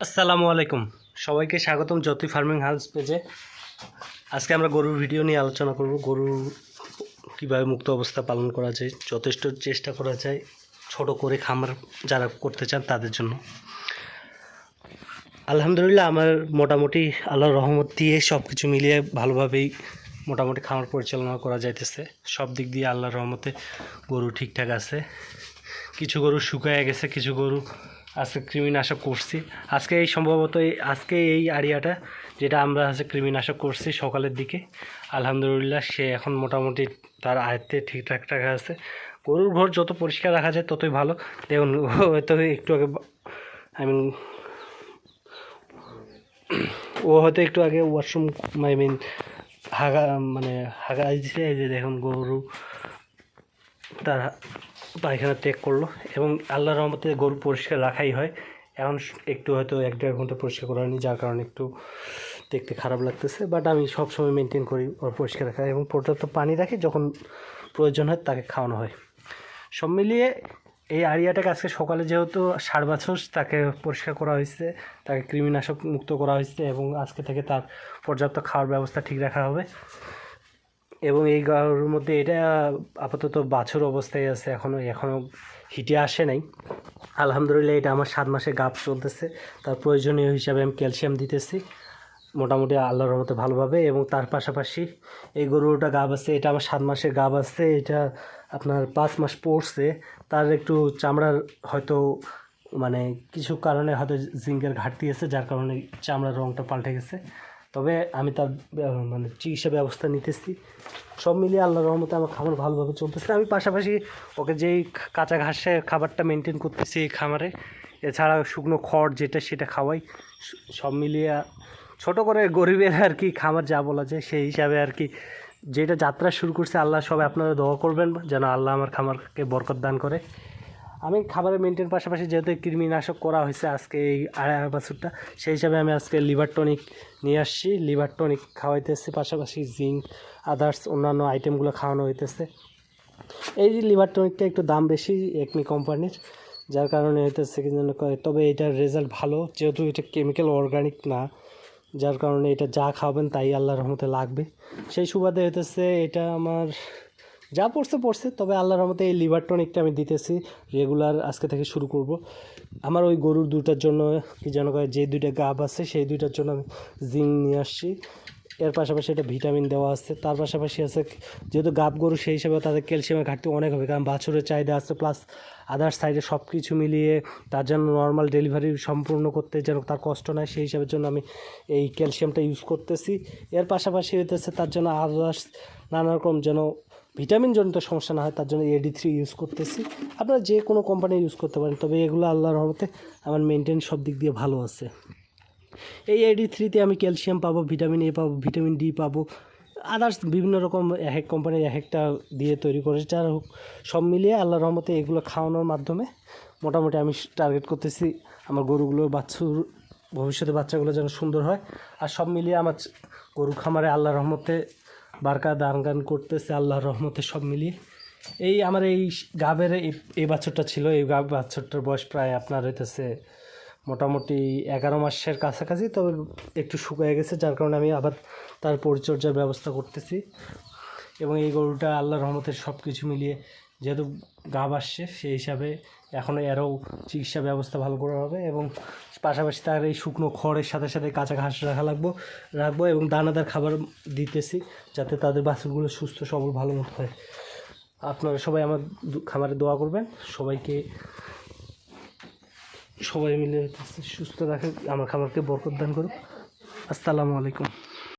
আসসালামু আলাইকুম, সবাইকে স্বাগতম জ্যোতি ফার্মিং হাউস পেজে। আজকে আমরা গরুর ভিডিও নিয়ে আলোচনা করব। গরু কীভাবে মুক্ত অবস্থা পালন করা যায়, যথেষ্ট চেষ্টা করা যায় ছোট করে খামার যারা করতে চান তাদের জন্য। আলহামদুলিল্লাহ, আমার মোটামুটি আল্লাহর রহমত দিয়ে সব কিছু মিলিয়ে ভালোভাবেই মোটামুটি খামার পরিচালনা করা যাইতেছে। সব দিক দিয়ে আল্লাহর রহমতে গরু ঠিকঠাক আছে। কিছু গরু শুকায় গেছে, কিছু গরু আজকে কৃমিনাশক করছি। আজকে এই আড়িয়াটা যেটা আমরা কৃমিনাশক করছি সকালের দিকে, আলহামদুলিল্লাহ সে এখন মোটামুটি তার আয়ত্তে ঠিকঠাক রাখা আছে। গরুর ঘর যত পরিষ্কার রাখা যায় ততই ভালো। দেখুন, হয়তো একটু আগে ও হয়তো একটু আগে ওয়াশরুম হাগা দিচ্ছে। এই যে দেখুন, গরু তার পায়খানা ত্যাগ করলো এবং আল্লাহর রহমতে গরু পরিষ্কার রাখাই হয়। এখন একটু হয়তো 1-1.5 ঘন্টা পরিষ্কার করা হয়নি, যার কারণে একটু দেখতে খারাপ লাগতেছে। বাট আমি সবসময় মেনটেন করি ওর পরিষ্কার রাখা এবং পর্যাপ্ত পানি রাখি, যখন প্রয়োজন হয় তাকে খাওয়ানো হয়। সব মিলিয়ে এই আড়িয়াটাকে আজকে সকালে যেহেতু 7 বছর তাকে পরিষ্কার করা হয়েছে, তাকে কৃমিনাশক মুক্ত করা হয়েছে এবং আজকে থেকে তার পর্যাপ্ত খাওয়ার ব্যবস্থা ঠিক রাখা হবে। এবং এই গরুর মধ্যে এটা আপাতত বাছুর অবস্থায় আছে, এখনও হিটে আসে নাই। আলহামদুলিল্লাহ, এটা আমার 7 মাসে গাব চলতেছে। তার প্রয়োজনীয় হিসাবে আমি ক্যালসিয়াম দিতেছি মোটামুটি আল্লাহর রহমতে ভালোভাবে। এবং তার পাশাপাশি এই গরুটা গাব আছে, এটা আমার 7 মাসের গাব আছে। এটা আপনার 5 মাস পড়ছে। তার একটু চামড়ার হয়তো কিছু কারণে হয়তো জিঙ্কের ঘাটতি আছে, যার কারণে চামড়ার রঙটা পাল্টে গেছে। তবে আমি তার চিকিৎসা ব্যবস্থা নিতেছি। সব মিলিয়ে আল্লাহর রহমতে আমার খামার ভালোভাবে চলতেছে। আমি পাশাপাশি ওকে যেই কাঁচা ঘাসের খাবারটা মেনটেন করতেছি এই খামারে, এছাড়া শুকনো খড় সেটা খাওয়াই। সব মিলিয়ে ছোট করে গরিবের খামার যা বলা যায় সেই হিসাবে যেটা যাত্রা শুরু করছে। আল্লাহ সবাই আপনারা দোয়া করবেন যেন আল্লাহ আমার খামারকে বরকত দান করে। আমি খাবারের মেনটেন পাশাপাশি যেহেতু কৃমিনাশক করা হয়েছে আজকে এই 2.5 বছরটা, সেই হিসাবে আমি আজকে লিভার টনিক নিয়ে আসছি। লিভার টনিক খাওয়াইতেছি, পাশাপাশি জিঙ্ক আদার্স অন্যান্য আইটেমগুলো খাওয়ানো হইতেছে। এই যে লিভার টনিকটা একটু দাম বেশি একমি কোম্পানির, যার কারণে হইতেছে কি যেন করে। তবে এটার রেজাল্ট ভালো, যেহেতু এটা কেমিক্যাল অর্গানিক না, যার কারণে এটা যা খাবেন তাই আল্লাহর রহমতে লাগবে। সেই সুবাদে হইতেছে এটা আমার যা পড়ছে। তবে আল্লাহর রহমতে এই লিভার টনিকটা আমি দিতেছি রেগুলার, আজকে থেকে শুরু করব। আমার ওই গরুর দুটার জন্য কি যেন করে, যে 2টা গাব আছে সেই 2টার জন্য আমি জিঙ্ক নিয়ে আসছি। এর পাশাপাশি এটা ভিটামিন দেওয়া আছে। তার পাশাপাশি আছে, যেহেতু গাব গরু সেই হিসাবে তাদের ক্যালসিয়ামের ঘাটতি অনেক হবে, কারণ বাছুরের চাহিদা আছে, প্লাস আদার্স সাইডে সব কিছু মিলিয়ে তার জন্য নর্মাল ডেলিভারি সম্পূর্ণ করতে যেন তার কষ্ট নয়, সেই হিসাবের জন্য আমি এই ক্যালসিয়ামটা ইউজ করতেছি। এর পাশাপাশি হইতেছে তার জন্য আদার্স নানা রকম যেন ভিটামিনজনিত সমস্যা না হয়, তার জন্য AD3 ইউজ করতেছি। আপনারা যে কোনো কোম্পানি ইউজ করতে পারেন, তবে এগুলো আল্লাহর রহমতে আমার মেনটেন সব দিক দিয়ে ভালো আছে। এই AD3-তে আমি ক্যালসিয়াম পাবো, ভিটামিন A পাবো, ভিটামিন D পাবো, আদার্স বিভিন্ন রকম এক কোম্পানি একটা দিয়ে তৈরি করেছে। যার হোক, সব মিলিয়ে আল্লাহর রহমতে এগুলো খাওয়ানোর মাধ্যমে মোটামুটি আমি টার্গেট করতেছি আমার গরুগুলোর ভবিষ্যতে বাচ্চাগুলো যেন সুন্দর হয়। আর সব মিলিয়ে আমার গরু খামারে আল্লাহর রহমতে বারকা দান করতেছে আল্লাহর রহমতে। সব মিলিয়ে এই আমার এই গাবের এই বাছুরটা ছিল, এই বাছুরটার বয়স প্রায় আপনার হইতেছে মোটামুটি 11 মাসের কাছাকাছি। তবে একটু শুকিয়ে গেছে, যার কারণে আমি আবার তার পরিচর্যার ব্যবস্থা করতেছি। এবং এই গরুটা আল্লাহর রহমতের সব কিছু মিলিয়ে যেহেতু গাব আসছে, সেই হিসাবে এখনও এরও চিকিৎসা ব্যবস্থা ভালো করা হবে। এবং পাশাপাশি তার এই শুকনো খড়ের সাথে সাথে কাঁচা ঘাস রাখবো এবং দানাদার খাবার দিতেছি, যাতে তাদের বাছুরগুলো সুস্থ সবল ভালো মতো হয়। আপনারা সবাই আমার খামারে দোয়া করবেন। সবাই মিলে সুস্থ রাখে, আমার খাবারকে বরকত দান করুক। আসসালামু আলাইকুম।